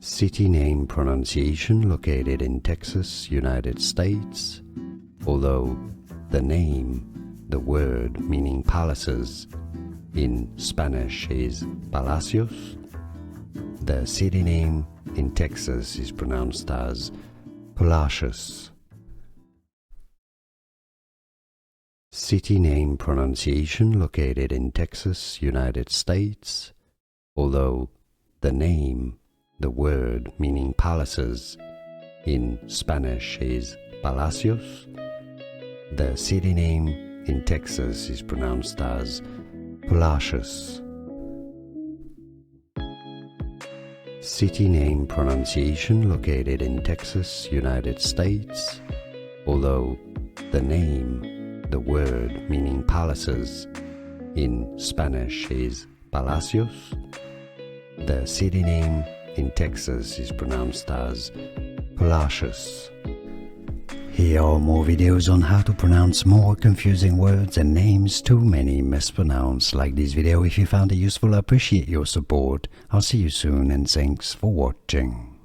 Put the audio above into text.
City name pronunciation located in Texas, United States, although the name, the word meaning palaces, in Spanish is Palacios. The city name in Texas is pronounced as Palacios. City name pronunciation located in Texas, United States, although the name, the word meaning palaces, in Spanish is Palacios. The city name in Texas is pronounced as Palacios. City name pronunciation located in Texas, United States, although the name, the word meaning palaces, in Spanish is Palacios. The city name in Texas is pronounced as Palacios. Here are more videos on how to pronounce more confusing words and names too many mispronounced. Like this video if you found it useful. I appreciate your support. I'll see you soon and thanks for watching.